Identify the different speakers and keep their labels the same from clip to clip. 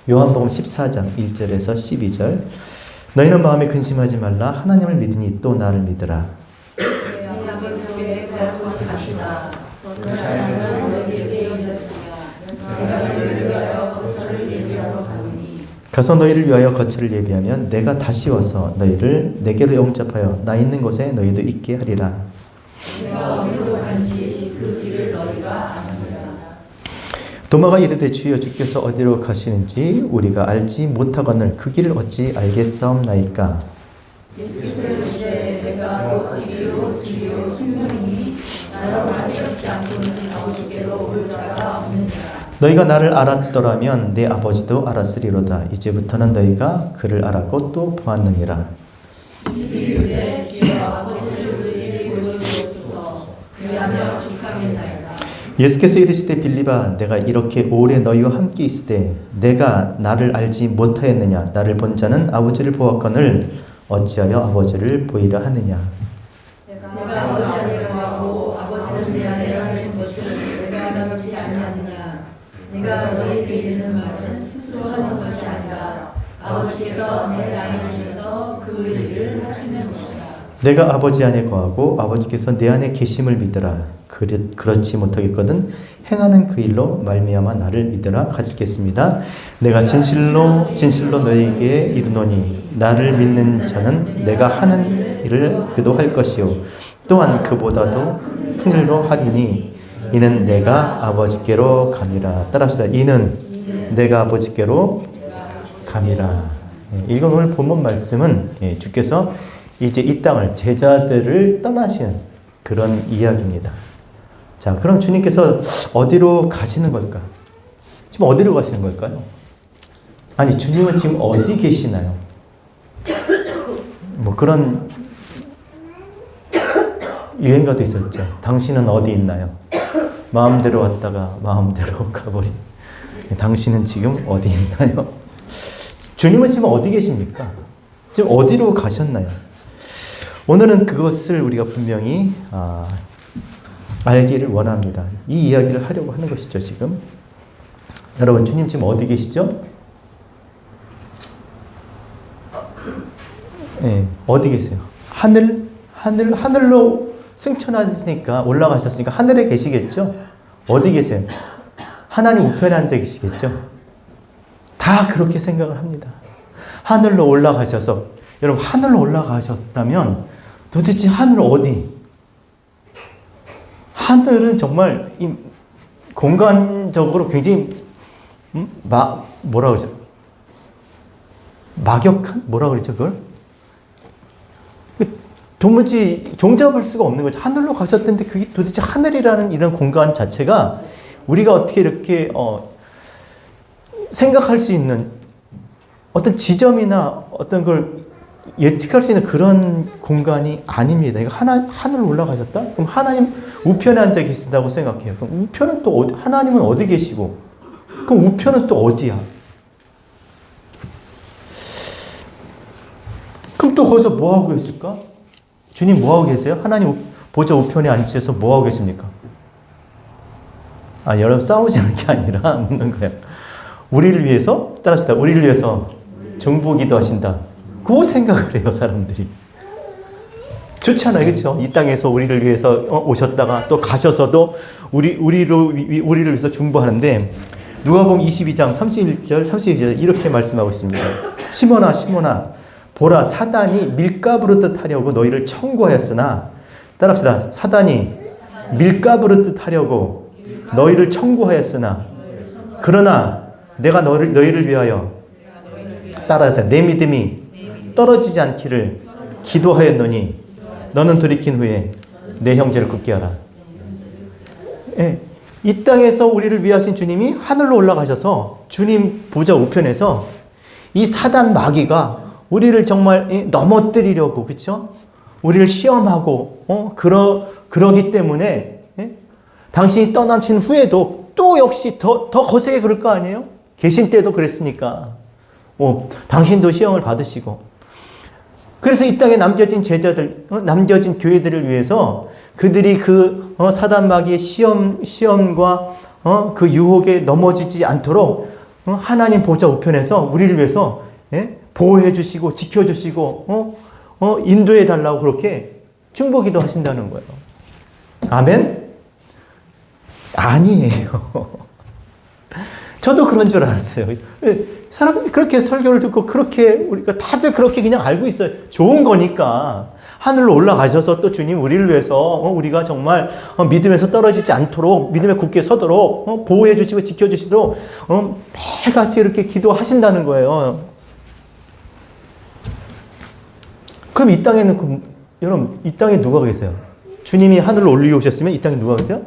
Speaker 1: 요한복음 14장 1절에서 12절. 너희는 마음에 근심하지 말라. 하나님을 믿으니 또 나를 믿으라. 가서 너희를 위하여 거처를 예비하면 내가 다시 와서 너희를 내게로 영접하여 나 있는 곳에 너희도 있게 하리라. 도마가 이르되 주여 주께서 어디로 가시는지 우리가 알지 못하거늘 그 길을 어찌 알겠사옵나이까. 너희가 나를 알았더라면 내 아버지도 알았으리로다. 이제부터는 너희가 그를 알았고 또 보았느니라. 예수께서 이르시되 빌립아 내가 이렇게 오래 너희와 함께 있으되 내가 나를 알지 못하였느냐. 나를 본 자는 아버지를 보았거늘 어찌하여 아버지를 보이라 하느냐. 내가 아버지 안에 거하고 아버지는 내 안에 계신 것을 내가 믿지 아니하느냐. 내가 너희에게 이르는 말은 스스로 하는 것이 아니라 아버지께서 내 안에 계셔서 그 일을 하시는 것이다. 내가 아버지 안에 거하고 아버지께서 내 안에 계심을 믿으라. 그렇지 못하겠거든 행하는 그 일로 말미암아 나를 믿으라. 같이 읽겠습니다. 내가 진실로 너희에게 이르노니 나를 믿는 자는 내가 하는 일을 그도 할 것이요 또한 그보다도 큰 일로 하리니 이는 내가 아버지께로 감이라. 따라합시다. 이는 내가 아버지께로 감이라. 이건 오늘 본문 말씀은 주께서 이제 이 땅을 제자들을 떠나시는 그런 이야기입니다. 자, 그럼 주님께서 어디로 가시는 걸까? 지금 어디로 가시는 걸까요? 아니, 주님은 지금 어디 계시나요? 뭐 그런 유행가도 있었죠. 당신은 어디 있나요? 마음대로 왔다가 마음대로 가버린. 당신은 지금 어디 있나요? 주님은 지금 어디 계십니까? 지금 어디로 가셨나요? 오늘은 그것을 우리가 분명히 알기를 원합니다. 이 이야기를 하려고 하는 것이죠, 지금. 여러분, 주님 지금 어디 계시죠? 네, 어디 계세요? 하늘로 승천하셨으니까, 올라가셨으니까 하늘에 계시겠죠? 어디 계세요? 하나님 우편에 앉아 계시겠죠? 다 그렇게 생각을 합니다. 하늘로 올라가셔서, 여러분, 하늘로 올라가셨다면 도대체 하늘 어디? 하늘은 정말 이 공간적으로 굉장히 뭐라 그러죠? 막역한? 뭐라 그러죠, 그걸? 도무지 종잡을 수가 없는 거죠. 하늘로 가셨는데 그게 도대체 하늘이라는 이런 공간 자체가 우리가 어떻게 이렇게 생각할 수 있는 어떤 지점이나 어떤 걸 예측할 수 있는 그런 공간이 아닙니다. 이거 하늘로 올라가셨다? 그럼 하나님 우편에 앉아 계신다고 생각해요. 그럼 우편은 또 어디, 하나님은 어디 계시고, 그럼 우편은 또 어디야? 그럼 또 거기서 뭐 하고 계실까? 주님 뭐 하고 계세요? 하나님 보좌 우편에 앉으셔서 뭐 하고 계십니까? 여러분 싸우지는 게 아니라 묻는 거예요. 우리를 위해서, 따라합시다. 우리를 위해서 중보기도 하신다. 그 생각을 해요, 사람들이. 좋잖아요, 그렇죠? 이 땅에서 우리를 위해서 오셨다가 또 가셔서도 우리를 위해서 중보하는데, 누가복음 22장 31절, 32절 이렇게 말씀하고 있습니다. 시몬아, 시몬아, 보라, 사단이 밀가부르듯 하려고 너희를 청구하였으나, 따라합시다. 사단이 밀가부르듯 하려고 너희를 청구하였으나, 그러나 내가 너희를 위하여, 따라하세요. 내 믿음이 떨어지지 않기를 기도하였노니 너는 돌이킨 후에 내 형제를 굳게 하라. 예, 이 땅에서 우리를 위하신 주님이 하늘로 올라가셔서 주님 보좌 우편에서 이 사단 마귀가 우리를 정말 넘어뜨리려고, 그렇죠? 우리를 시험하고 그러기 때문에 당신이 떠나신 후에도 또 역시 더 거세게 그럴 거 아니에요? 계신 때도 그랬으니까. 당신도 시험을 받으시고. 그래서 이 땅에 남겨진 제자들, 남겨진 교회들을 위해서 그들이 그 사단 마귀의 시험과 그 유혹에 넘어지지 않도록 하나님 보좌 우편에서 우리를 위해서 보호해 주시고 지켜 주시고 인도해 달라고 그렇게 중보기도 하신다는 거예요. 아멘? 아니에요. 저도 그런 줄 알았어요. 사람들이 그렇게 설교를 듣고 그렇게 우리가 다들 그렇게 그냥 알고 있어요. 좋은 거니까. 하늘로 올라가셔서 또 주님 우리를 위해서 우리가 정말 믿음에서 떨어지지 않도록 믿음에 굳게 서도록 보호해 주시고 지켜 주시도록 매일같이 이렇게 기도하신다는 거예요. 그럼 이 땅에는 여러분 이 땅에 누가 계세요? 주님이 하늘로 올리오셨으면 이 땅에 누가 계세요?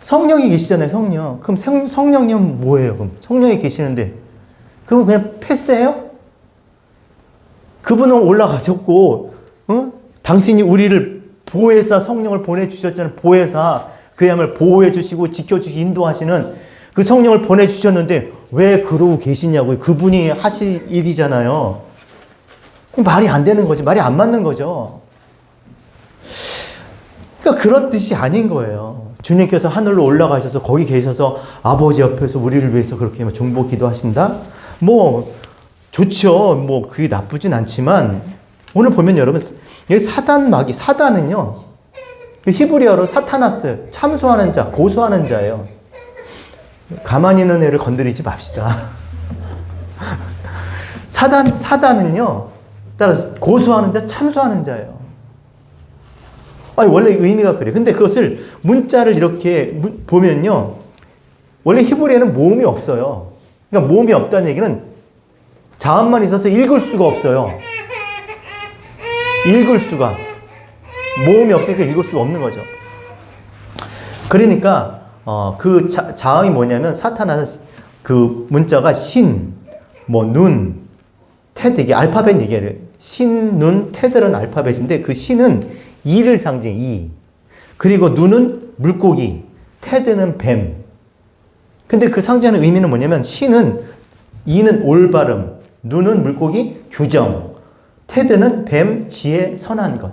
Speaker 1: 성령이 계시잖아요. 성령. 그럼 성령님은 뭐예요? 그럼 성령이 계시는데 그럼 그냥 패스해요? 그분은 올라가셨고 당신이 우리를 보혜사 성령을 보내주셨잖아요. 보혜사 그야말로 보호해주시고 지켜주시고 인도하시는 그 성령을 보내주셨는데 왜 그러고 계시냐고요. 그분이 하실 일이잖아요. 말이 안 되는 거죠. 말이 안 맞는 거죠. 그러니까 그런 뜻이 아닌 거예요. 주님께서 하늘로 올라가셔서 거기 계셔서 아버지 옆에서 우리를 위해서 그렇게 중보 기도하신다? 뭐 좋죠. 뭐 그게 나쁘진 않지만 오늘 보면 여러분 사단은요 히브리어로 사타나스 참소하는 자, 고소하는 자예요. 가만히 있는 애를 건드리지 맙시다. 사단은요 따라서 고소하는 자, 참소하는 자예요. 아니, 원래 의미가 그래요. 근데 그것을 문자를 이렇게 보면요. 원래 히브리에는 모음이 없어요. 그러니까 모음이 없다는 얘기는 자음만 있어서 읽을 수가 없어요. 읽을 수가. 모음이 없으니까 읽을 수가 없는 거죠. 그러니까, 그 자음이 뭐냐면 사타나는 그 문자가 신, 눈, 테드, 이게 알파벳 얘기해요. 신, 눈, 테드는 알파벳인데 그 신은 이를 상징해, 이. 그리고 눈은 물고기, 테드는 뱀. 근데 그 상징하는 의미는 뭐냐면, 이는 올바름, 눈은 물고기, 규정, 테드는 뱀, 지혜, 선한 것.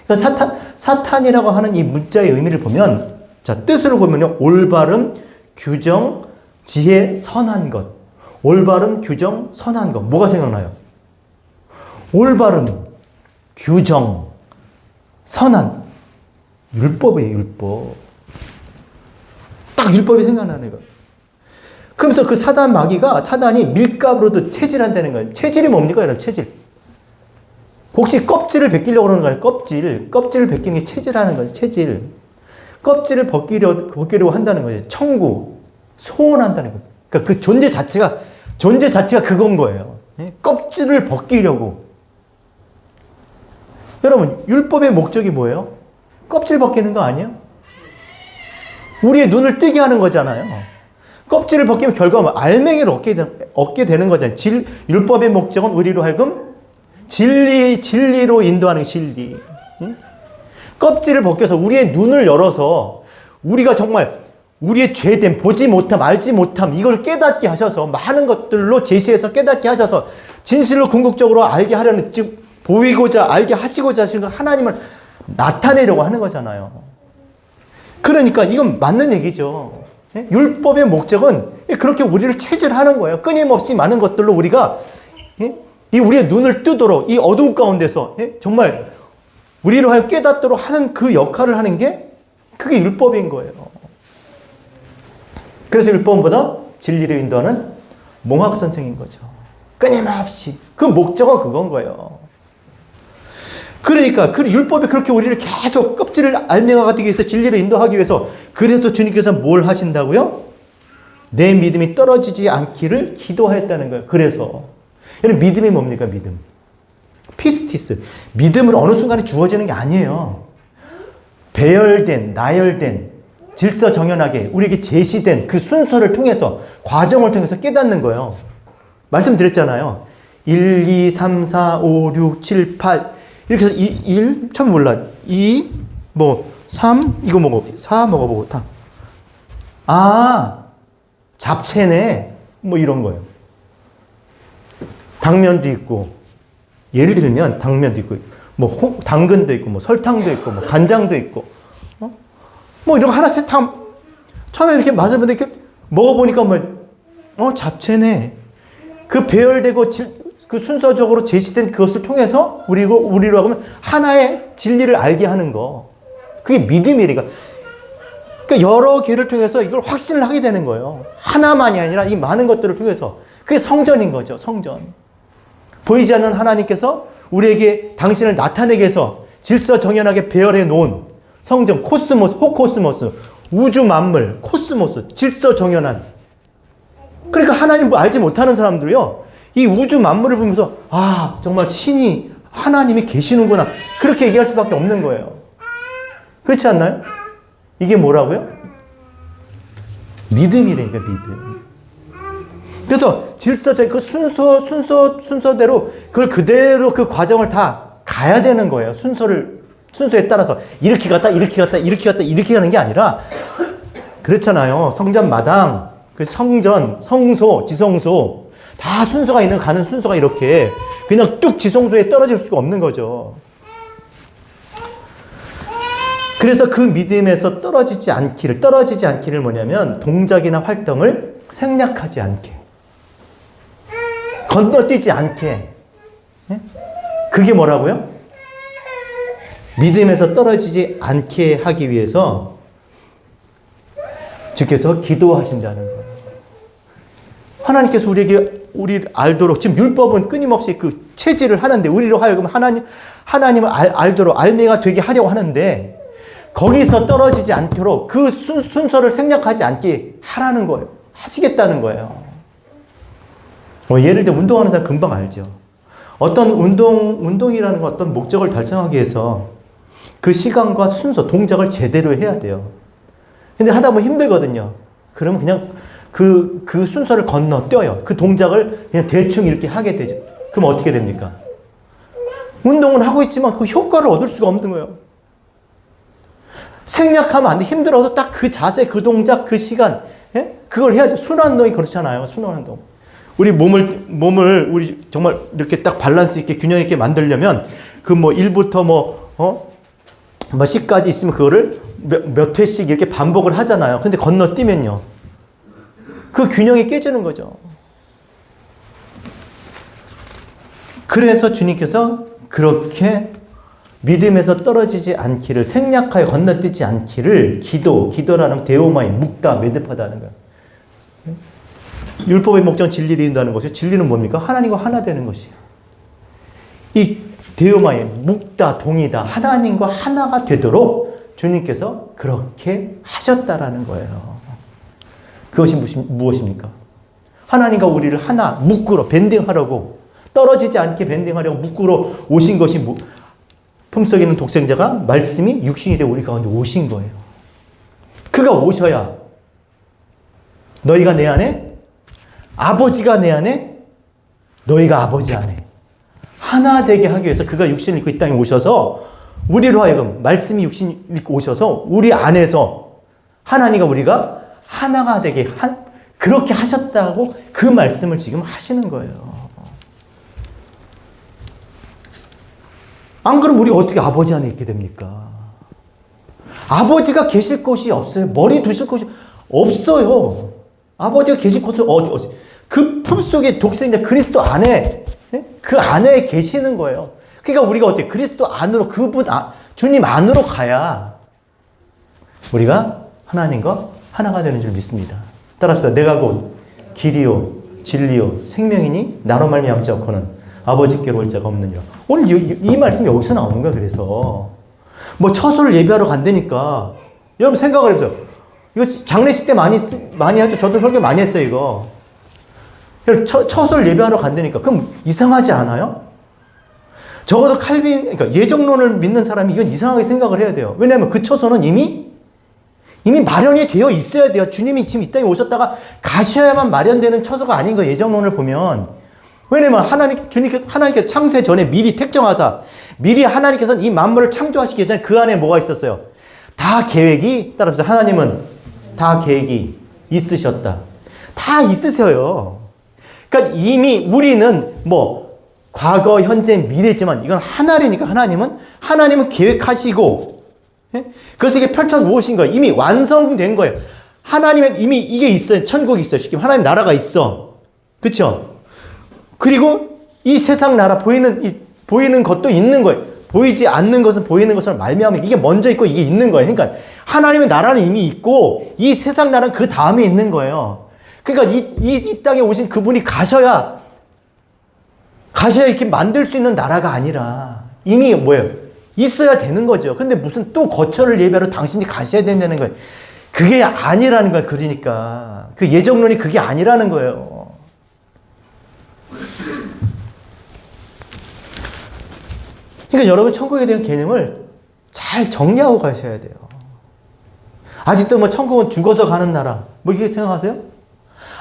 Speaker 1: 그러니까 사탄이라고 하는 이 문자의 의미를 보면, 자, 뜻을 보면요, 올바름, 규정, 지혜, 선한 것. 올바름, 규정, 선한 것. 뭐가 생각나요? 올바름, 규정, 선한 율법이에요. 율법. 딱 율법이 생각나는 거예요. 그러면서 그 사단이 밀가루로도 체질한다는 거예요. 체질이 뭡니까 여러분? 체질. 혹시 껍질을 벗기려고 그러는 거예요? 껍질을 벗기는 게 체질하는 거예요. 체질. 껍질을 벗기려고 한다는 거예요. 청구, 소원한다는 거예요. 그러니까 그 존재 자체가 그건 거예요. 껍질을 벗기려고. 여러분, 율법의 목적이 뭐예요? 껍질 벗기는 거 아니에요? 우리의 눈을 뜨게 하는 거잖아요. 껍질을 벗기면 결과는 알맹이를 얻게 되는 거잖아요. 율법의 목적은 우리로 하여금 진리로 인도하는 진리. 껍질을 벗겨서 우리의 눈을 열어서 우리가 정말 우리의 죄됨, 보지 못함, 알지 못함, 이걸 깨닫게 하셔서 많은 것들로 제시해서 깨닫게 하셔서 진실로 궁극적으로 알게 하려는, 즉 보이고자 알게 하시고자 하시는 하나님을 나타내려고 하는 거잖아요. 그러니까 이건 맞는 얘기죠. 율법의 목적은 그렇게 우리를 체질하는 거예요. 끊임없이 많은 것들로 우리가 이 우리의 눈을 뜨도록 이 어두운 가운데서 정말 우리로 하여 깨닫도록 하는 그 역할을 하는 게 그게 율법인 거예요. 그래서 율법보다 진리를 인도하는 몽학선생인 거죠. 끊임없이. 그 목적은 그건 거예요. 그러니까 그 율법이 그렇게 우리를 계속 껍질을 알맹이가 위해서 진리를 인도하기 위해서, 그래서 주님께서 뭘 하신다고요? 내 믿음이 떨어지지 않기를 기도하였다는 거예요. 그래서 여러분, 믿음이 뭡니까? 믿음. 피스티스. 믿음은 어느 순간에 주어지는 게 아니에요. 배열된, 나열된, 질서정연하게 우리에게 제시된 그 순서를 통해서, 과정을 통해서 깨닫는 거예요. 말씀드렸잖아요. 1, 2, 3, 4, 5, 6, 7, 8 이렇게 해서 1, 참 몰라. 2, 3, 이거 먹어. 4 먹어보고 다. 아, 잡채네. 이런 거예요. 당면도 있고, 예를 들면 당면도 있고, 당근도 있고, 설탕도 있고, 간장도 있고, 이런 거 하나씩 다 처음에 이렇게 맛을 보는데 이렇게 먹어보니까 잡채네. 그 배열되고 그 순서적으로 제시된 그것을 통해서 우리로 하면 하나의 진리를 알게 하는 거. 그게 믿음이니까. 그러니까 여러 개를 통해서 이걸 확신을 하게 되는 거예요. 하나만이 아니라 이 많은 것들을 통해서. 그게 성전인 거죠. 성전. 보이지 않는 하나님께서 우리에게 당신을 나타내게 해서 질서정연하게 배열해 놓은 성전, 코스모스, 호코스모스, 우주 만물, 코스모스, 질서정연한. 그러니까 하나님 알지 못하는 사람들이요, 이 우주 만물을 보면서 정말 신이 하나님이 계시는구나, 그렇게 얘기할 수밖에 없는 거예요. 그렇지 않나요? 이게 뭐라고요? 믿음이라니까, 믿음. 그래서 그 순서대로 그걸 그대로 그 과정을 다 가야 되는 거예요. 순서에 따라서 이렇게 갔다 이렇게 가는 게 아니라, 그렇잖아요. 성전 마당, 그 성전, 성소, 지성소 다 순서가 가는 순서가 이렇게 그냥 뚝 지성소에 떨어질 수가 없는 거죠. 그래서 그 믿음에서 떨어지지 않기를 뭐냐면 동작이나 활동을 생략하지 않게, 건너뛰지 않게. 그게 뭐라고요? 믿음에서 떨어지지 않게 하기 위해서 주께서 기도하신다는 거예요. 하나님께서 우리를 알도록, 지금 율법은 끊임없이 그 체질을 하는데, 우리로 하여금 하나님을 알도록, 알매가 되게 하려고 하는데, 거기서 떨어지지 않도록 그 순서를 생략하지 않게 하라는 거예요. 하시겠다는 거예요. 예를 들어 운동하는 사람 금방 알죠. 어떤 운동이라는 건 어떤 목적을 달성하기 위해서 그 시간과 순서, 동작을 제대로 해야 돼요. 근데 하다 보면 힘들거든요. 그러면 그냥 그 순서를 건너뛰어요. 그 동작을 그냥 대충 이렇게 하게 되죠. 그럼 어떻게 됩니까? 운동은 하고 있지만 그 효과를 얻을 수가 없는 거예요. 생략하면 안 돼. 힘들어도 딱 그 자세, 그 동작, 그 시간, 그걸 해야죠. 순환운동이 그렇잖아요. 순환운동. 우리 몸을 우리 정말 이렇게 딱 밸런스 있게, 균형 있게 만들려면 그 1부터 10까지 있으면 그거를 몇 회씩 이렇게 반복을 하잖아요. 근데 건너뛰면요, 그 균형이 깨지는 거죠. 그래서 주님께서 그렇게 믿음에서 떨어지지 않기를, 생략하여 건너뛰지 않기를, 기도라는 데오마이, 묵다, 매듭하다는 거예요. 율법의 목적은 진리를 이룬다는 것이요. 진리는 뭡니까? 하나님과 하나 되는 것이에요. 이 데오마이, 묵다, 동이다, 하나님과 하나가 되도록 주님께서 그렇게 하셨다라는 거예요. 그것이 무엇입니까? 하나님과 우리를 하나, 묶으러, 밴딩하려고, 떨어지지 않게 밴딩하려고 묶으러 오신 것이 품속에 있는 독생자가, 말씀이 육신이 되어 우리 가운데 오신 거예요. 그가 오셔야 너희가 내 안에, 아버지가 내 안에, 너희가 아버지 안에 하나 되게 하기 위해서 그가 육신을 입고 이 땅에 오셔서 우리로 하여금, 말씀이 육신을 입고 오셔서 우리 안에서 하나님과 우리가 하나가 되게 그렇게 하셨다고 그 말씀을 지금 하시는 거예요. 안 그러면 우리가 어떻게 아버지 안에 있게 됩니까? 아버지가 계실 곳이 없어요. 머리 두실 곳이 없어요. 아버지가 계실 곳은 어디? 그 품속에 독생자 그리스도 안에, 그 안에 계시는 거예요. 그러니까 우리가 어떻게 그리스도 안으로, 주님 안으로 가야 우리가 하나님과 하나가 되는 줄 믿습니다. 따라합시다. 내가 곧 길이요 진리요 생명이니 나로 말미암지 않고는 아버지께로 올 자가 없느니라. 오늘 이 말씀이 여기서 나오는 거야. 그래서 처소를 예배하러 간다니까, 여러분 생각을 해보세요. 이거 장례식 때 많이 하죠. 저도 설교 많이 했어요, 이거. 처소를 예배하러 간다니까. 그럼 이상하지 않아요? 적어도 그러니까 예정론을 믿는 사람이 이건 이상하게 생각을 해야 돼요. 왜냐하면 그 처소는 이미 마련이 되어 있어야 돼요. 주님이 지금 이 땅에 오셨다가 가셔야만 마련되는 처소가 아닌 거예요. 예정론을 보면. 왜냐면 하나님께서 창세 전에 미리 택정하사, 미리 하나님께서는 이 만물을 창조하시기 전에 그 안에 뭐가 있었어요? 다 계획이, 따라서 하나님은 다 계획이 있으셨다. 다 있으세요. 그러니까 이미 우리는 과거, 현재, 미래지만 이건 하나니까 하나님은 계획하시고, 그래서 이게 펼쳐 놓으신 거예요. 이미 완성된 거예요. 하나님은 이미 이게 있어요. 천국이 있어요. 쉽게 하나님 나라가 있어. 그렇죠? 그리고 이 세상 나라 보이는 것도 있는 거예요. 보이지 않는 것은 보이는 것으로 말미암아 이게 먼저 있고 이게 있는 거예요. 그러니까 하나님의 나라는 이미 있고 이 세상 나라는 그 다음에 있는 거예요. 그러니까 이 땅에 오신 그분이 가셔야 이렇게 만들 수 있는 나라가 아니라 이미 뭐예요? 있어야 되는 거죠. 근데 무슨 또 거처를 예배하러 당신이 가셔야 된다는 거예요. 그게 아니라는 거예요. 그러니까 그 예정론이 그게 아니라는 거예요. 그러니까 여러분 천국에 대한 개념을 잘 정리하고 가셔야 돼요. 아직도 뭐 천국은 죽어서 가는 나라 뭐 이렇게 생각하세요?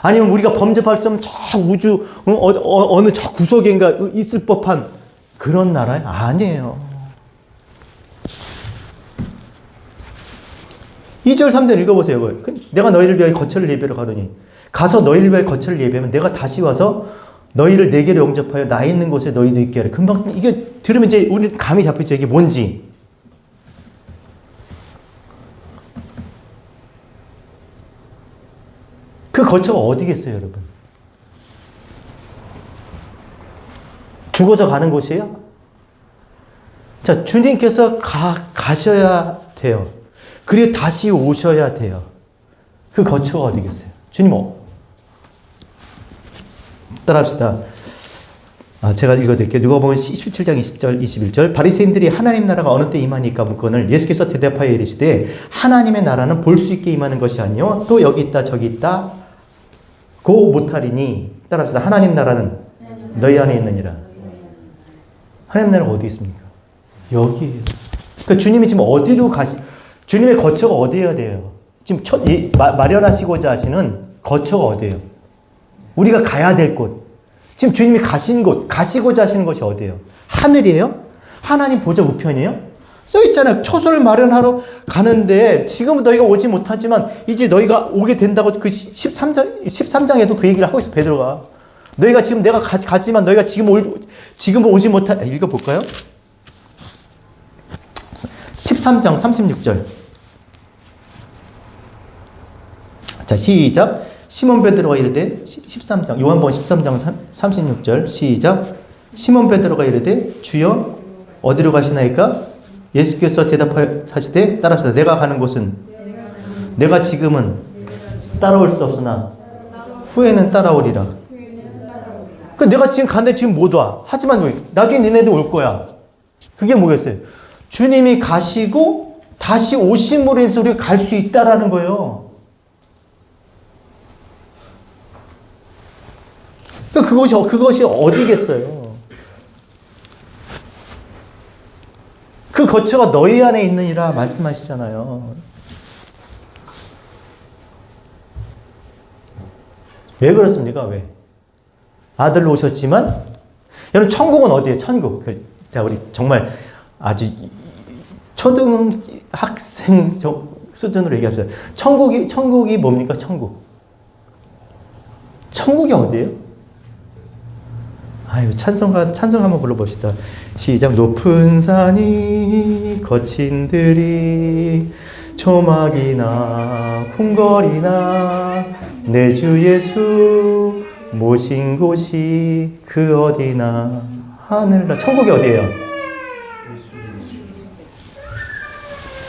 Speaker 1: 아니면 우리가 범죄할 수 없는 저 우주 어느 저 구석인가 있을 법한 그런 나라요? 아니에요. 2절 3절 읽어보세요. 내가 너희를 위하여 거처를 예배하러 가더니 가서 너희를 위하여 거처를 예배하면 내가 다시 와서 너희를 내게로 영접하여 나 있는 곳에 너희도 있게 하라. 금방 이게 들으면 이제 우리 감이 잡혔죠. 이게 뭔지. 그 거처가 어디겠어요, 여러분? 죽어서 가는 곳이에요? 자, 주님께서 가셔야 돼요. 그리고 다시 오셔야 돼요. 그 거처가 어디겠어요? 주님 따라합시다. 제가 읽어드릴게요. 누가복음 17장 20절 21절 바리새인들이 하나님 나라가 어느 때 임하니까 묻거늘 예수께서 대답하여 이르시되 하나님의 나라는 볼 수 있게 임하는 것이 아니요 또 여기 있다 저기 있다 고 못하리니. 따라합시다. 하나님 나라는 너희 안에 있느니라. 하나님 나라가 어디 있습니까? 여기에요. 그러니까 주님이 지금 어디로 주님의 거처가 어디여야 돼요? 지금 마련하시고자 하시는 거처가 어디예요? 우리가 가야 될 곳. 지금 주님이 가신 곳, 가시고자 하시는 것이 어디예요? 하늘이에요? 하나님 보좌 우편이에요? 써있잖아요. 처소를 마련하러 가는데 지금은 너희가 오지 못하지만 이제 너희가 오게 된다고 그 13장에도 그 얘기를 하고 있어, 베드로가. 너희가 지금 내가 가지만 너희가 지금 오지 못하, 읽어볼까요? 13장 36절. 자, 시작. 시몬 베드로가 이르되 13장 요한복음 13장 36절 시작. 시몬 베드로가 이르되 주여 어디로 가시나이까? 예수께서 대답하시되 따라합시다. 내가 가는 곳은 내가 지금은 따라올 수 없으나 후에는 따라오리라. 그 내가 지금 가는데 지금 못 와. 하지만 나중에 니네들 올 거야. 그게 뭐겠어요? 주님이 가시고 다시 오심으로 해서 우리가 갈 수 있다라는 거예요. 그것이 어디겠어요? 그 거처가 너희 안에 있느니라 말씀하시잖아요. 왜 그렇습니까? 왜? 아들로 오셨지만, 여러분, 천국은 어디예요? 천국. 우리 정말 아주 초등학생 수준으로 얘기합시다. 천국이 뭡니까? 천국이 어디예요? 아유, 찬송 한번 불러봅시다. 시작. 높은 산이 거친 들이 초막이나 궁궐이나 내 주 예수 모신 곳이 그 어디나 하늘나. 천국이 어디예요?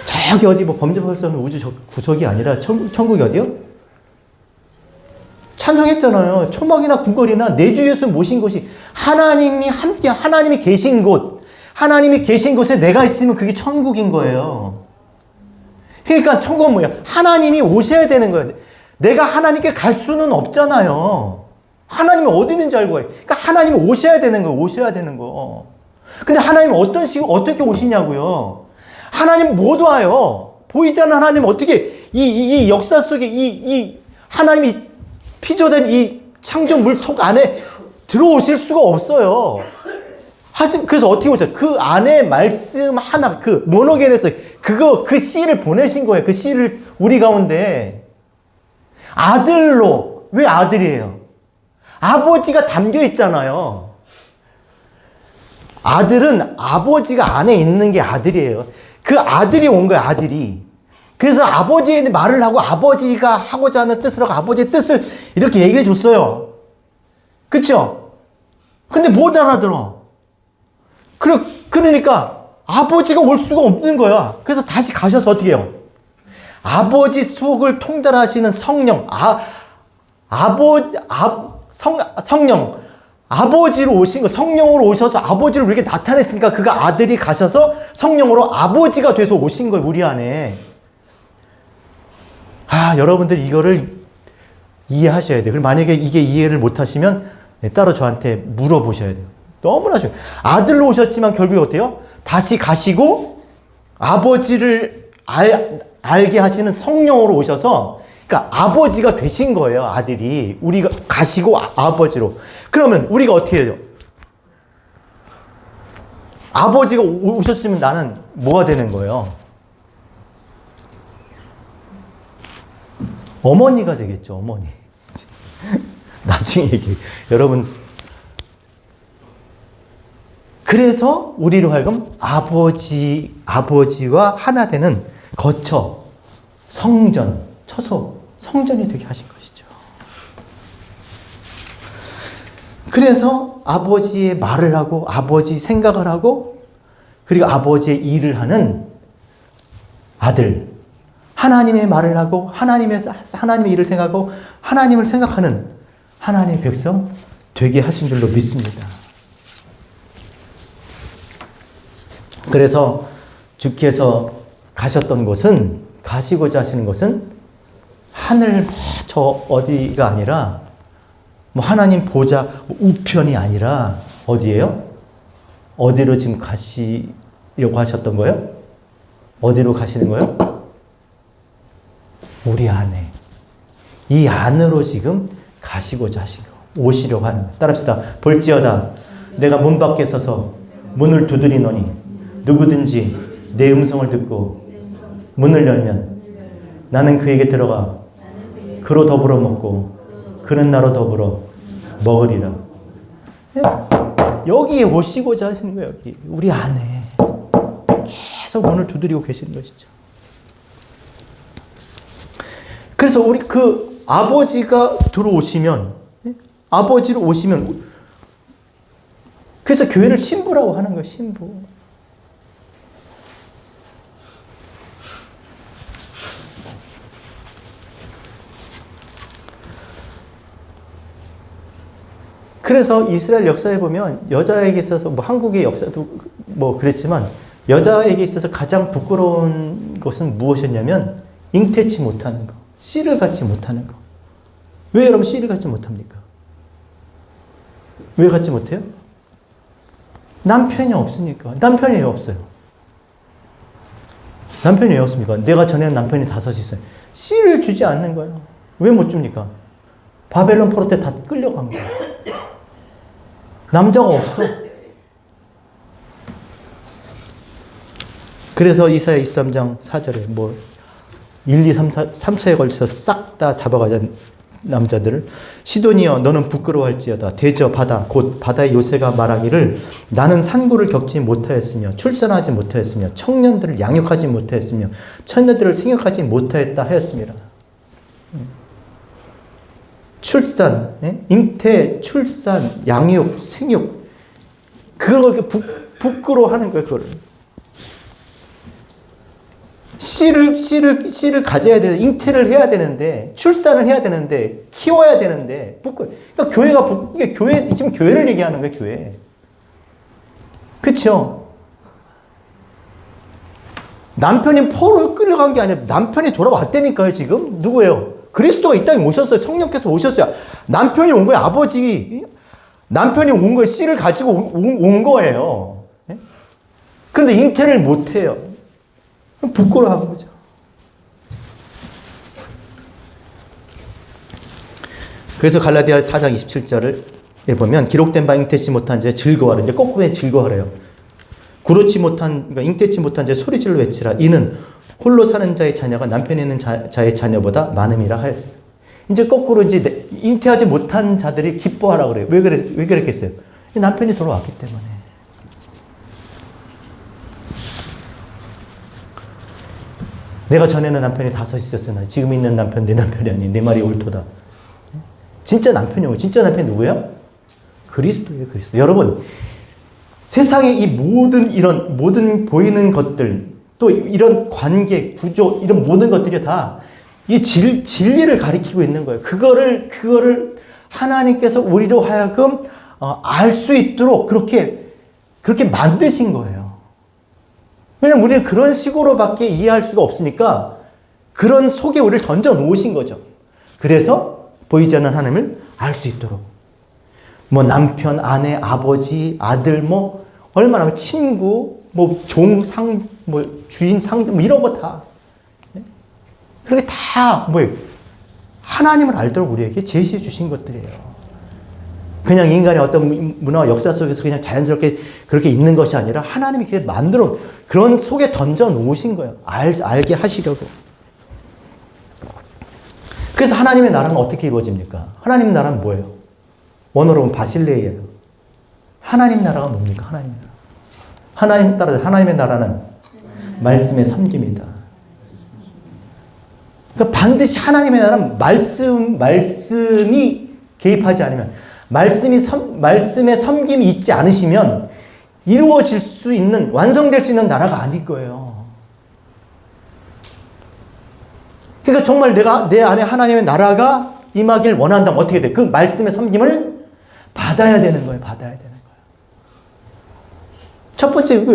Speaker 1: 저기 어디 범죄할 수 없는 우주 구석이 아니라 천국이 어디요? 찬송했잖아요. 초막이나 궁궐이나 내 주 예수 모신 곳이 하나님이 계신 곳, 하나님이 계신 곳에 내가 있으면 그게 천국인 거예요. 그러니까 천국은 뭐야? 하나님이 오셔야 되는 거예요. 내가 하나님께 갈 수는 없잖아요. 하나님이 어디 있는지 알고 가요. 그러니까 하나님이 오셔야 되는 거예요. 오셔야 되는 거. 근데 하나님은 어떻게 오시냐고요? 하나님 못 와요. 보이잖아. 하나님 어떻게 이 역사 속에 이 하나님이 피조된 이 창조물 속 안에 들어오실 수가 없어요. 그래서 어떻게 오셨어요? 그 안에 말씀 하나, 그 모노게네스, 그 씨를 보내신 거예요. 그 씨를 우리 가운데. 아들로. 왜 아들이에요? 아버지가 담겨 있잖아요. 아들은 아버지가 안에 있는 게 아들이에요. 그 아들이 온 거예요, 아들이. 그래서 아버지의 말을 하고 아버지가 하고자 하는 뜻을 하고 아버지의 뜻을 이렇게 얘기해 줬어요. 그쵸? 근데 못 알아들어. 그러니까 아버지가 올 수가 없는 거야. 그래서 다시 가셔서 어떻게 해요? 아버지 속을 통달하시는 성령, 성령, 아버지로 오신 거, 성령으로 오셔서 아버지를 우리에게 나타냈으니까 그가 아들이 가셔서 성령으로 아버지가 돼서 오신 거예요, 우리 안에. 여러분들 이거를 이해하셔야 돼요. 그리고 만약에 이게 이해를 못 하시면 따로 저한테 물어보셔야 돼요. 너무나 중요해요. 아들로 오셨지만 결국에 어때요? 다시 가시고 아버지를 알게 하시는 성령으로 오셔서, 그러니까 아버지가 되신 거예요, 아들이. 우리가 가시고 아버지로. 그러면 우리가 어떻게 해요? 아버지가 오셨으면 나는 뭐가 되는 거예요? 어머니가 되겠죠, 어머니. 나중에 얘기해요. 여러분, 그래서 우리로 하여금 아버지와 하나 되는 거처, 성전, 처소, 성전이 되게 하신 것이죠. 그래서 아버지의 말을 하고 아버지 생각을 하고 그리고 아버지의 일을 하는 아들, 하나님의 말을 하고 하나님의 일을 생각하고 하나님을 생각하는 하나님의 백성 되게 하신 줄로 믿습니다. 그래서 주께서 가셨던 곳은, 가시고자 하시는 것은 하늘 저 어디가 아니라 뭐 하나님 보좌 우편이 아니라 어디예요? 어디로 지금 가시려고 하셨던 거예요? 어디로 가시는 거예요? 우리 안에. 이 안으로 지금 가시고자 하신 거. 오시려고 하는 거예요. 따라합시다. 볼지어다 내가 문 밖에 서서 문을 두드리노니 누구든지 내 음성을 듣고 문을 열면 나는 그에게 들어가 그로 더불어 먹고 그는 나로 더불어 먹으리라. 여기에 오시고자 하시는 거예요. 여기 우리 안에 계속 문을 두드리고 계시는 것이죠. 그래서 우리 그 아버지가 들어오시면, 아버지로 오시면, 그래서 교회를 신부라고 하는 거예요. 신부. 그래서 이스라엘 역사에 보면 여자에게 있어서 뭐 한국의 역사도 뭐 그랬지만 여자에게 있어서 가장 부끄러운 것은 무엇이었냐면 잉태치 못하는 거, 씨를 갖지 못하는 거. 왜 여러분 씨를 갖지 못합니까? 왜 갖지 못해요? 남편이 없으니까. 남편이 왜 없어요? 남편이 왜 없습니까? 내가 전에는 남편이 5 있어요. 씨를 주지 않는 거예요. 왜 못 줍니까? 바벨론 포로 때 다 끌려간 거예요. 남자가 없어. 그래서 이사야 23장 4절에 뭐 1, 2, 3차에 걸쳐서 싹 다 잡아가자 남자들을. 시도니여 너는 부끄러워할지어다. 대저 바다 곧 바다의 요새가 말하기를 나는 산고를 겪지 못하였으며 출산하지 못하였으며 청년들을 양육하지 못하였으며 처녀들을 생육하지 못하였다 하였습니다. 출산, 잉태, 출산, 양육, 생육, 그걸 이렇게 부끄러워하는 거예요. 그거를 씨를 가져야 되는데, 잉태를 해야 되는데, 출산을 해야 되는데, 키워야 되는데, 그러니까 교회가 이게 교회 지금 교회를 얘기하는 거예요. 교회, 그렇죠? 남편이 포로 끌려간 게 아니라 남편이 돌아왔다니까요. 지금 누구예요? 그리스도가 이 땅에 오셨어요. 성령께서 오셨어요. 남편이 온 거예요. 아버지. 남편이 온 거예요. 씨를 가지고 온 거예요. 그런데 잉태를 못 해요. 부끄러워한 거죠. 그래서 갈라디아 4장 27절에 보면 기록된 바 잉태치 못한 자의 즐거워하라. 이제 거꾸로 즐거워하래요. 그러니까 잉태치 못한 자의 소리질러 외치라. 이는 홀로 사는 자의 자녀가 남편이 있는 자의 자녀보다 많음이라 하였어요. 이제 거꾸로 이제 잉태하지 못한 자들이 기뻐하라 그래요. 왜 그랬겠어요? 남편이 돌아왔기 때문에. 내가 전에는 남편이 5 있었으나 지금 있는 남편 내 남편이 아닌 내 말이 옳도다. 진짜 남편이요. 진짜 남편이 누구예요? 그리스도예요. 그리스도. 여러분, 세상의 이 모든 보이는 것들, 또 이런 관계, 구조, 이런 모든 것들이 다 이 진리를 가리키고 있는 거예요. 그거를 하나님께서 우리로 하여금 알 수 있도록 그렇게 만드신 거예요. 왜냐면 우리는 그런 식으로밖에 이해할 수가 없으니까 그런 속에 우리를 던져 놓으신 거죠. 그래서 보이지 않는 하나님을 알 수 있도록. 뭐 남편, 아내, 아버지, 아들, 뭐 얼마나 친구, 뭐 종상, 뭐 주인 상점, 뭐 이런 거 다. 그렇게 다 뭐예요? 하나님을 알도록 우리에게 제시해 주신 것들이에요. 그냥 인간의 어떤 문화와 역사 속에서 그냥 자연스럽게 그렇게 있는 것이 아니라 하나님이 그렇게 만들어 그런 속에 던져 놓으신 거예요. 알게 하시려고. 그래서 하나님의 나라는 어떻게 이루어집니까? 하나님 나라는 뭐예요? 원어로 보면 바실레이예요. 하나님 나라가 뭡니까? 하나님 나라. 하나님의 나라는 말씀의 섬김이다. 그러니까 반드시 하나님의 나라는 말씀이 개입하지 않으면, 말씀의 섬김이 있지 않으시면 이루어질 수 있는, 완성될 수 있는 나라가 아닐 거예요. 그러니까 정말 내 안에 하나님의 나라가 임하길 원한다면 어떻게 돼? 그 말씀의 섬김을 받아야 되는 거예요. 받아야 되는 거예요. 첫 번째,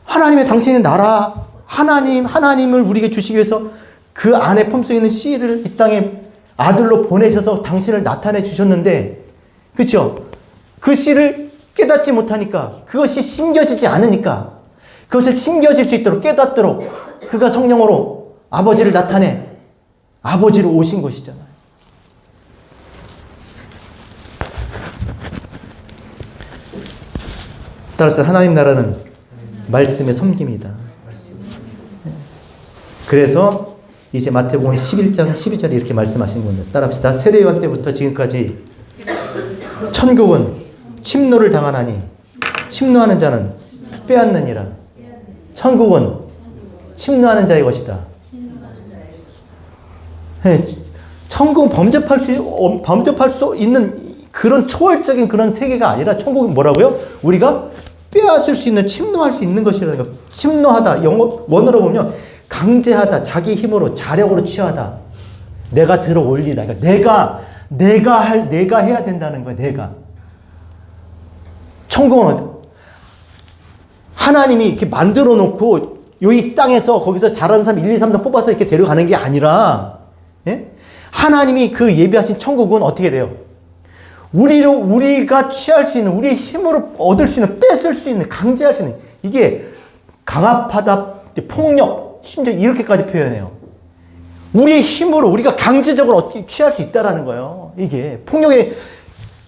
Speaker 1: 하나님의 당신의 나라, 하나님을 우리에게 주시기 위해서 그 안에 품속에 있는 씨를 이 땅에 아들로 보내셔서 당신을 나타내 주셨는데, 그렇죠? 그 씨를 깨닫지 못하니까, 그것이 심겨지지 않으니까, 그것을 심겨질 수 있도록 깨닫도록 그가 성령으로 아버지를 나타내 아버지로 오신 것이잖아요. 따라서 하나님 나라는 말씀의 섬김이다. 그래서 이제 마태복음 11장 12절에 이렇게 말씀하신 겁니다. 따라합시다. 세례요한 때부터 지금까지 천국은 침노를 당하나니 침노하는 자는 빼앗느니라. 천국은 침노하는 자의 것이다. 네, 천국은 범접할 수 있는 그런 초월적인 그런 세계가 아니라, 천국은 뭐라고요? 우리가 빼앗을 수 있는, 침노할 수 있는 것이라는 거. 침노하다. 영어 원어로 보면 강제하다, 자기 힘으로, 자력으로 취하다. 내가 들어 올리다. 그러니까 내가 해야 된다는 거야. 내가. 천국은 하나님이 이렇게 만들어 놓고 이 땅에서 거기서 잘하는 사람 1, 2, 3등 뽑아서 이렇게 데려가는 게 아니라, 예? 하나님이 그 예비하신 천국은 어떻게 돼요? 우리가 취할 수 있는, 우리의 힘으로 얻을 수 있는, 뺏을 수 있는, 강제할 수 있는, 이게 강압하다, 폭력, 심지어 이렇게까지 표현해요. 우리의 힘으로 우리가 강제적으로 어떻게 취할 수 있다라는 거예요. 이게 폭력의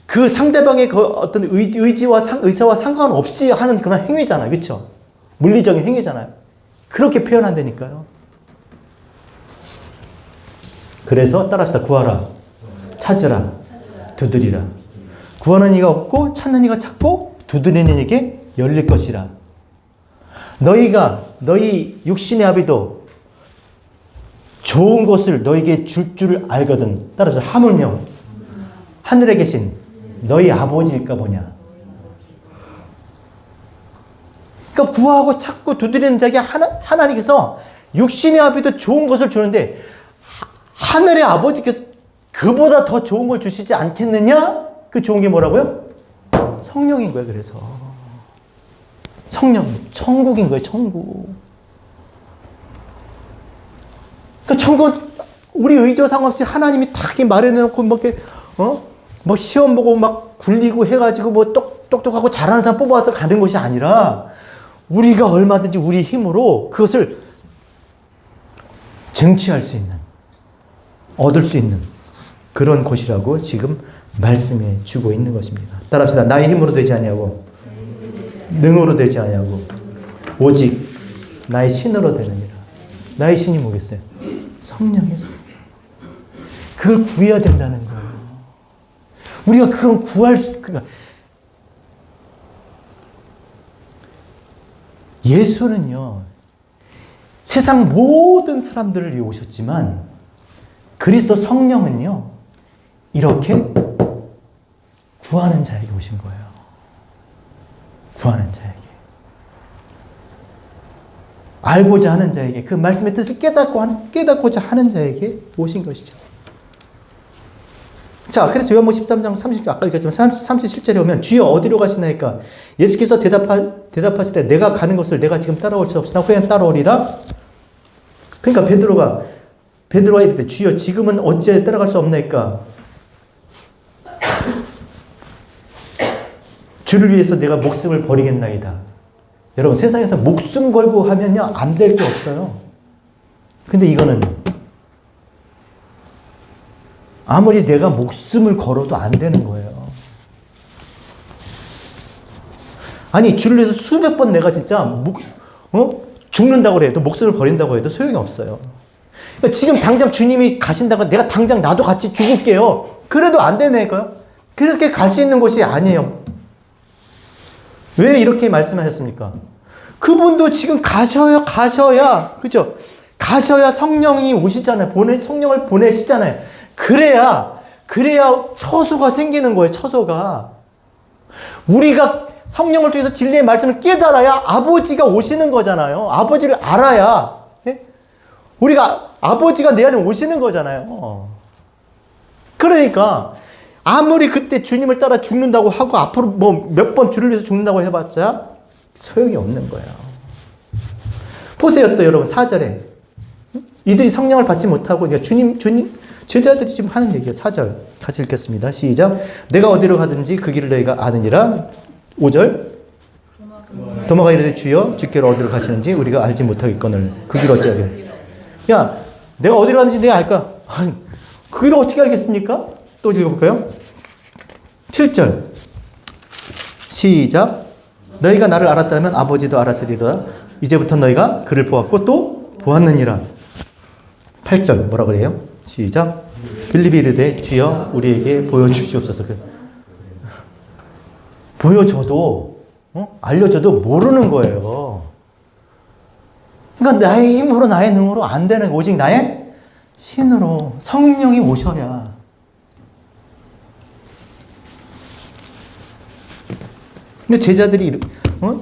Speaker 1: 그 상대방의 그 어떤 의사와 상관없이 하는 그런 행위잖아요. 그렇죠? 물리적인 행위잖아요. 그렇게 표현한다니까요. 그래서 따라합시다. 구하라, 찾으라, 두드리라. 구하는 이가 없고 찾는 이가 찾고 두드리는 이에게 열릴 것이라. 너희 육신의 아비도 좋은 것을 너에게 줄 줄 알거든. 따라서 하물며 하늘에 계신 너희 아버지일까 보냐. 그러니까 구하고 찾고 두드리는 자에게 하나님께서 육신의 아비도 좋은 것을 주는데, 하늘의 아버지께서 그보다 더 좋은 걸 주시지 않겠느냐? 그 좋은 게 뭐라고요? 성령인 거예요. 그래서 성령, 천국인 거예요. 천국. 그러니까 천국은 우리 의지와 상관없이 하나님이 딱 마련해놓고 뭐 시험 보고 막 굴리고 해가지고 뭐 똑똑하고 잘하는 사람 뽑아서 가는 것이 아니라, 우리가 얼마든지 우리 힘으로 그것을 쟁취할 수 있는, 얻을 수 있는 그런 곳이라고 지금 말씀해 주고 있는 것입니다. 따라합시다. 나의 힘으로 되지 아니하고 능으로 되지 아니하고 오직 나의 신으로 되느니라. 나의 신이 뭐겠어요? 성령에서. 그걸 구해야 된다는 거예요. 우리가 그건 그러니까 예수는요, 세상 모든 사람들을 위해 오셨지만 그리스도 성령은요, 이렇게 구하는 자에게 오신 거예요. 구하는 자에게. 알고자 하는 자에게, 그 말씀의 뜻을 깨닫고자 하는 자에게 오신 것이죠. 자, 그래서 요한복음 13장 30절, 아까 읽었지만 37절에 오면 주여 어디로 가시나이까? 예수께서 대답하실 때 내가 가는 것을 내가 지금 따라올 수 없으나 후에는 따라오리라. 그러니까 베드로가 이르되 주여 지금은 어찌 따라갈 수 없나이까? 주를 위해서 내가 목숨을 버리겠나이다. 여러분, 세상에서 목숨 걸고 하면요, 안 될 게 없어요. 근데 이거는 아무리 내가 목숨을 걸어도 안 되는 거예요. 아니, 주를 위해서 수백 번 내가 진짜 죽는다고 해도, 목숨을 버린다고 해도 소용이 없어요. 그러니까 지금 당장 주님이 가신다고 내가 당장 나도 같이 죽을게요. 그래도 안 되네요. 그렇게 갈 수 있는 곳이 아니에요. 왜 이렇게 말씀하셨습니까? 그분도 지금 가셔야, 그죠? 가셔야 성령이 오시잖아요. 성령을 보내시잖아요. 그래야 처소가 생기는 거예요, 처소가. 우리가 성령을 통해서 진리의 말씀을 깨달아야 아버지가 오시는 거잖아요. 아버지를 알아야, 예? 우리가 아버지가 내 안에 오시는 거잖아요. 그러니까, 아무리 그때 주님을 따라 죽는다고 하고 앞으로 뭐 몇 번 주를 위해서 죽는다고 해봤자 소용이 없는 거예요. 보세요, 또 여러분 4절에 이들이 성령을 받지 못하고 주님 제자들이 지금 하는 얘기예요. 4절 같이 읽겠습니다. 시작. 내가 어디로 가든지 그 길을 너희가 아느니라. 5절. 도마가 이르되 주여 주께로 어디로 가시는지 우리가 알지 못하겠거늘 그 길을 어찌하게. 야, 내가 어디로 가는지 내가 알까? 아니, 그 길을 어떻게 알겠습니까? 또 읽어볼까요? 7절 시작. 너희가 나를 알았다면 아버지도 알았으리라. 이제부터 너희가 그를 보았고 또 보았느니라. 8절 뭐라 그래요? 시작. 빌립이 이르되 주여 우리에게 보여주시옵소서. 보여줘도 알려줘도 모르는 거예요. 그러니까 나의 힘으로 나의 능으로 안 되는 거. 오직 나의 신으로 성령이 오셔야. 근데 제자들이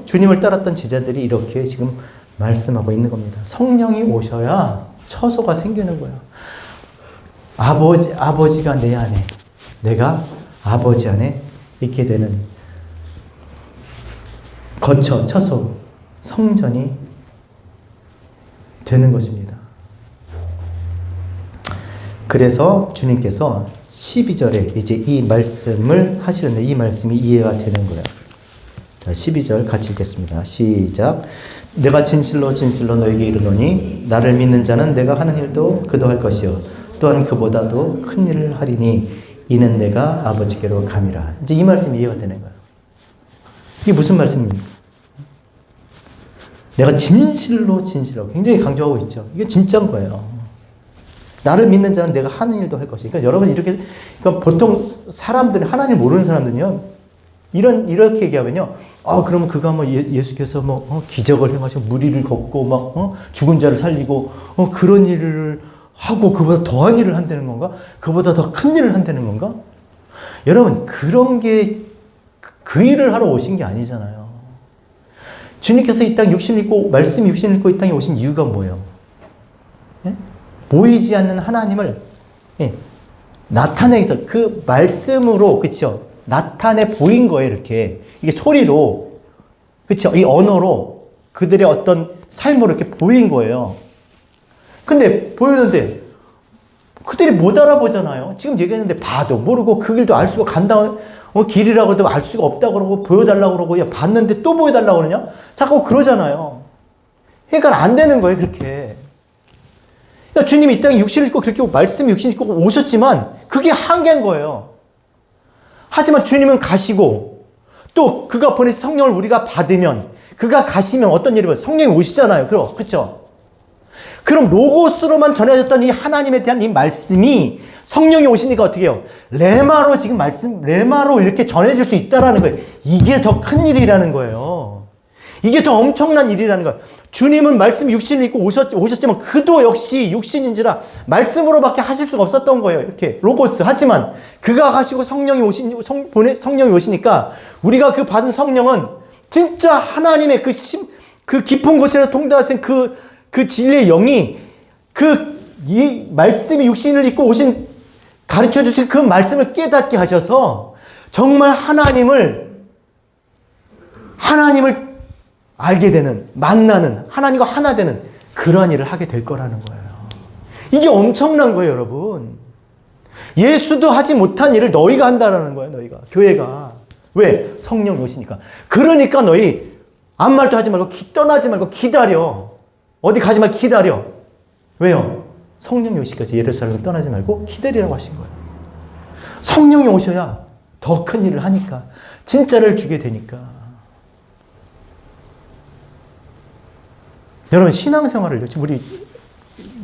Speaker 1: 주님을 따랐던 제자들이 이렇게 지금 말씀하고 있는 겁니다. 성령이 오셔야 처소가 생기는 거예요. 아버지가 내 안에, 내가 아버지 안에 있게 되는 처소, 성전이 되는 것입니다. 그래서 주님께서 12절에 이제 이 말씀을 하시는데 이 말씀이 이해가 되는 거예요. 자, 12절 같이 읽겠습니다. 시작. 내가 진실로 너에게 이르노니 나를 믿는 자는 내가 하는 일도 그도 할 것이요 또한 그보다도 큰 일을 하리니 이는 내가 아버지께로 감이라. 이제 이 말씀이 이해가 되는 거예요. 이게 무슨 말씀입니까? 내가 진실로 굉장히 강조하고 있죠. 이게 진짜인 거예요. 나를 믿는 자는 내가 하는 일도 할 것이니까. 그러니까 여러분 그러니까 보통 사람들이 하나님 모르는 사람들은요. 이렇게 얘기하면요. 그러면 그가 예수께서 기적을 행하시고 무리를 걷고 죽은 자를 살리고 그런 일을 하고 그보다 더한 일을 한다는 건가? 그보다 더 큰 일을 한다는 건가? 여러분, 그런 게 그 일을 하러 오신 게 아니잖아요. 주님께서 이 땅 육신 입고 말씀 육신 입고 이 땅에 오신 이유가 뭐예요? 예? 보이지 않는 하나님을 나타내서 그 말씀으로, 그렇죠? 나타내 보인 거예요, 이렇게. 이게 소리로, 그쵸? 이 언어로 그들의 어떤 삶으로 이렇게 보인 거예요. 근데 보이는데 그들이 못 알아보잖아요. 지금 얘기했는데 봐도 모르고 그 길도 알 수가 길이라고 해도 알 수가 없다고 그러고 보여달라고 그러고 야, 봤는데 또 보여달라고 그러냐? 자꾸 그러잖아요. 그러니까 안 되는 거예요, 그렇게. 그러니까 주님이 이 땅에 육신을 입고 그렇게 말씀이 육신을 입고 오셨지만 그게 한계인 거예요. 하지만 주님은 가시고 또 그가 보내신 성령을 우리가 받으면 그가 가시면 어떤 일이 벌어요? 성령이 오시잖아요. 그렇죠? 그럼 로고스로만 전해졌던 이 하나님에 대한 이 말씀이 성령이 오시니까 어떻게 해요? 레마로 이렇게 전해질 수 있다라는 거예요. 이게 더 큰 일이라는 거예요. 이게 더 엄청난 일이라는 거예요. 주님은 말씀 육신을 입고 오셨지만 그도 역시 육신인지라 말씀으로밖에 하실 수가 없었던 거예요. 이렇게 로고스. 하지만 그가 가시고 성령이 오시니까 우리가 그 받은 성령은 진짜 하나님의 그 깊은 곳에서 통달하신 그 진리의 영이 이 말씀이 육신을 입고 오신 가르쳐 주신 그 말씀을 깨닫게 하셔서 정말 하나님을 알게 되는, 만나는, 하나님과 하나 되는 그러한 일을 하게 될 거라는 거예요. 이게 엄청난 거예요, 여러분. 예수도 하지 못한 일을 너희가 한다라는 거예요, 너희가. 교회가. 왜? 성령이 오시니까. 그러니까 너희 아무 말도 하지 말고 떠나지 말고 기다려. 어디 가지 말고 기다려. 왜요? 성령이 오시니까 예루살렘을 떠나지 말고 기다리라고 하신 거예요. 성령이 오셔야 더 큰 일을 하니까. 진짜를 주게 되니까. 여러분 신앙생활을 지금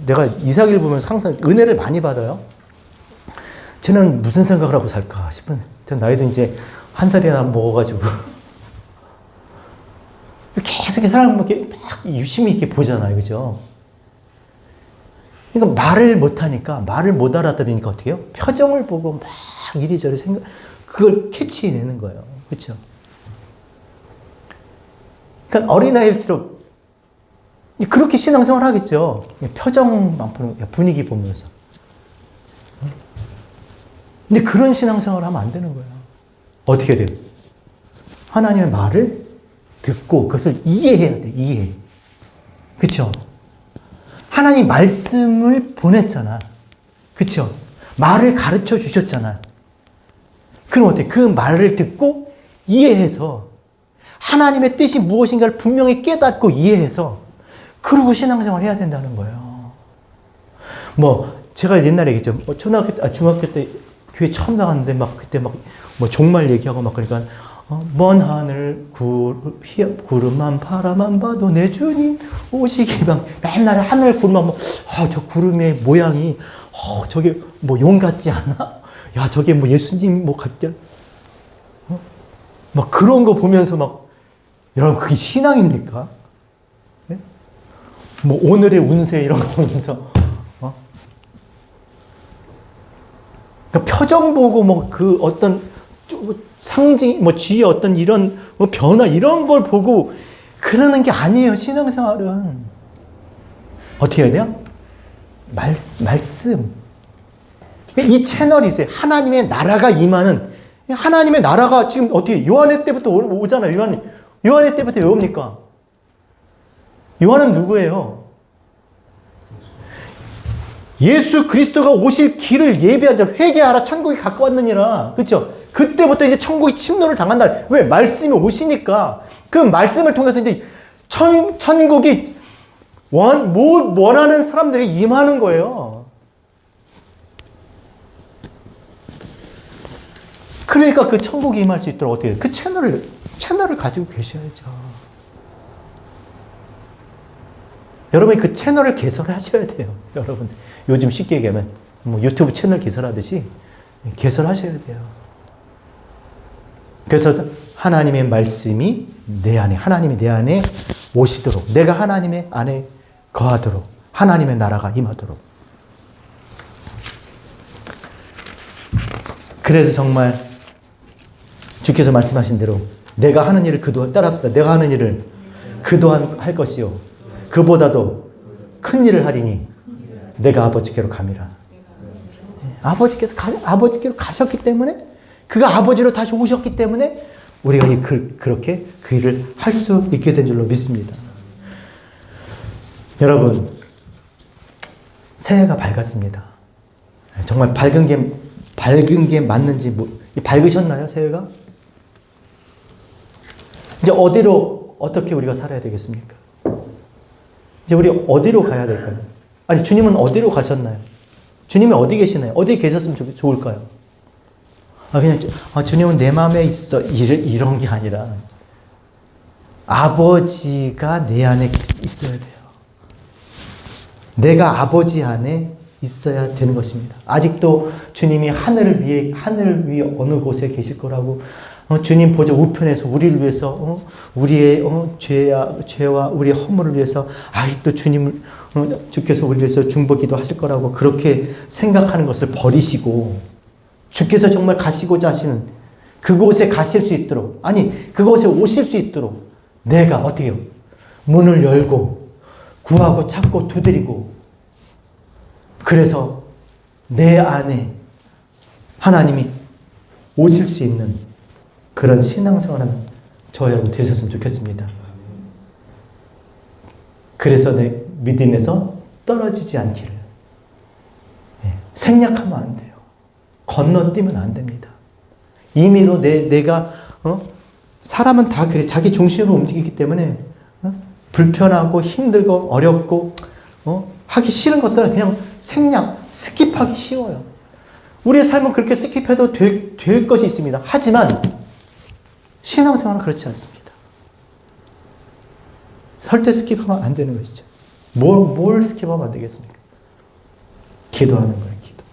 Speaker 1: 내가 이삭일 보면서 항상 은혜를 많이 받아요. 저는 무슨 생각을 하고 살까 싶은. 전 나이도 이제 한 살이나 먹어가지고 계속 사람 이렇게 막 유심히 이렇게 보잖아요, 그죠? 그러니까 말을 못 하니까 말을 못 알아들으니까 어떻게 해요? 표정을 보고 막 이리저리 그걸 캐치해내는 거예요, 그렇죠? 그러니까 어린아이일수록 그렇게 신앙생활 하겠죠. 표정만 보는, 분위기 보면서. 근데 그런 신앙생활을 하면 안 되는 거예요. 어떻게 돼요? 하나님의 말을 듣고 그것을 이해해야 돼, 이해. 그쵸? 하나님 말씀을 보냈잖아. 그쵸? 말을 가르쳐 주셨잖아. 그럼 어떻게? 그 말을 듣고 이해해서 하나님의 뜻이 무엇인가를 분명히 깨닫고 이해해서 그러고 신앙생활 해야 된다는 거예요. 제가 옛날에 얘기했죠. 중학교 때 교회 처음 나갔는데 그때 종말 얘기하고 그러니까, 먼 하늘 구름만 바라만 봐도 내 주님 오시기 맨날 하늘 구름만 저 구름의 모양이, 저게 용 같지 않아? 야, 저게 예수님 같지? 그런 거 보면서 여러분, 그게 신앙입니까? 오늘의 운세 이런 거 보면서, 그러니까 표정 보고 그 어떤 상징, 쥐의 어떤 이런 변화 이런 걸 보고 그러는 게 아니에요. 신앙생활은 어떻게 해야 돼요? 말씀. 이 채널이 있어요. 하나님의 나라가 임하는. 하나님의 나라가 지금 어떻게 요한의 때부터 오잖아요. 요한의 때부터 왜 옵니까? 요한은 누구예요? 예수 그리스도가 오실 길을 예비한 자, 회개하라, 천국이 가까웠느니라. 그렇죠? 그때부터 이제 천국이 침노를 당한다. 왜? 말씀이 오시니까. 그 말씀을 통해서 이제 천국이 원하는 사람들이 임하는 거예요. 그러니까 그 천국이 임할 수 있도록 어떻게 해요? 그 채널을 가지고 계셔야죠. 여러분이 그 채널을 개설하셔야 돼요. 여러분, 요즘 쉽게 얘기하면 유튜브 채널 개설하듯이 개설하셔야 돼요. 그래서 하나님의 말씀이 하나님이 내 안에 오시도록, 내가 하나님의 안에 거하도록, 하나님의 나라가 임하도록. 그래서 정말 주께서 말씀하신 대로 내가 하는 일을 그도한, 따라합시다. 내가 하는 일을 그도한 할 것이요. 그보다도 큰 일을 하리니 내가 아버지께로 감이라. 아버지께서 아버지께로 가셨기 때문에, 그가 아버지로 다시 오셨기 때문에 우리가 그렇게 그 일을 할 수 있게 된 줄로 믿습니다. 여러분, 새해가 밝았습니다. 정말 밝은 게 맞는지 밝으셨나요, 새해가? 이제 어떻게 우리가 살아야 되겠습니까? 이제 우리 어디로 가야 될까요? 아니, 주님은 어디로 가셨나요? 주님이 어디 계시나요? 어디 계셨으면 좋을까요? 그냥, 주님은 내 마음에 있어. 이런 게 아니라, 아버지가 내 안에 있어야 돼요. 내가 아버지 안에 있어야 되는 것입니다. 아직도 주님이 하늘 위에 어느 곳에 계실 거라고 주님 보좌 우편에서 우리를 위해서 우리의 죄와 우리의 허물을 위해서 아직도 주께서 우리를 위해서 중보기도 하실 거라고 그렇게 생각하는 것을 버리시고 주께서 정말 가시고자 하시는 그곳에 가실 수 있도록 아니 그곳에 오실 수 있도록 내가 어떻게 해요? 문을 열고 구하고 찾고 두드리고 그래서 내 안에 하나님이 오실 수 있는 그런 신앙생활은 저와 여러분 되셨으면 좋겠습니다. 그래서 내 믿음에서 떨어지지 않기를 생략하면 안 돼요. 건너뛰면 안 됩니다. 임의로 내가 사람은 다 그래 자기 중심으로 움직이기 때문에 불편하고 힘들고 어렵고 하기 싫은 것들은 그냥 스킵하기 쉬워요. 우리의 삶은 그렇게 스킵해도 될 것이 있습니다. 하지만 신앙생활은 그렇지 않습니다. 절대 스킵하면 안 되는 것이죠. 뭘 스킵하면 안 되겠습니까? 기도하는 거예요. 기도.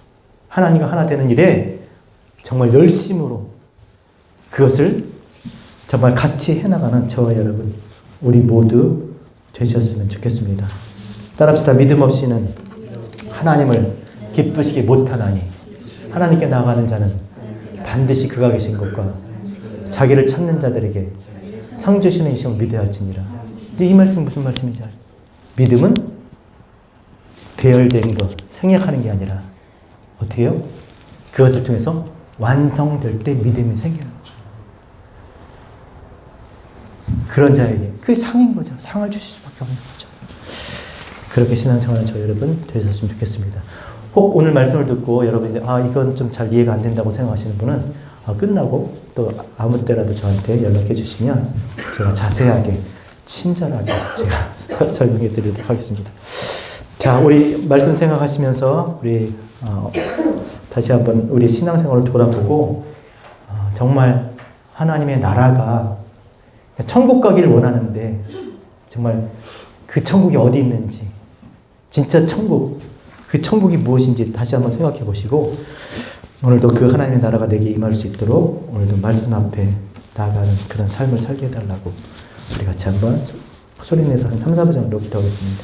Speaker 1: 하나님과 하나 되는 일에 정말 열심으로 그것을 정말 같이 해나가는 저와 여러분 우리 모두 되셨으면 좋겠습니다. 따라합시다. 믿음 없이는 하나님을 기쁘시게 못하나니 하나님께 나아가는 자는 반드시 그가 계신 것과 자기를 찾는 자들에게 상 주시는 이심을 믿어야 할지니라. 이제 이 말씀 무슨 말씀이지? 믿음은 배열된 것, 생략하는 게 아니라 어떻게 해요? 그것을 통해서 완성될 때 믿음이 생기는 거예요. 그런 자에게 그게 상인 거죠. 상을 주실 수밖에 없는 거죠. 그렇게 신앙생활을 저 여러분 되셨으면 좋겠습니다. 혹 오늘 말씀을 듣고 여러분이 이건 좀 잘 이해가 안 된다고 생각하시는 분은 끝나고 또 아무 때라도 저한테 연락해 주시면 제가 자세하게 친절하게 제가 설명해 드리도록 하겠습니다. 자, 우리 말씀 생각하시면서 우리 다시 한번 우리 신앙생활을 돌아보고 정말 하나님의 나라가 천국 가기를 원하는데 정말 그 천국이 어디 있는지 진짜 천국 그 천국이 무엇인지 다시 한번 생각해 보시고 오늘도 그 하나님의 나라가 내게 임할 수 있도록 오늘도 말씀 앞에 나아가는 그런 삶을 살게 해달라고 우리 같이 한번 소리내서 한 3, 4분 정도 기도하겠습니다.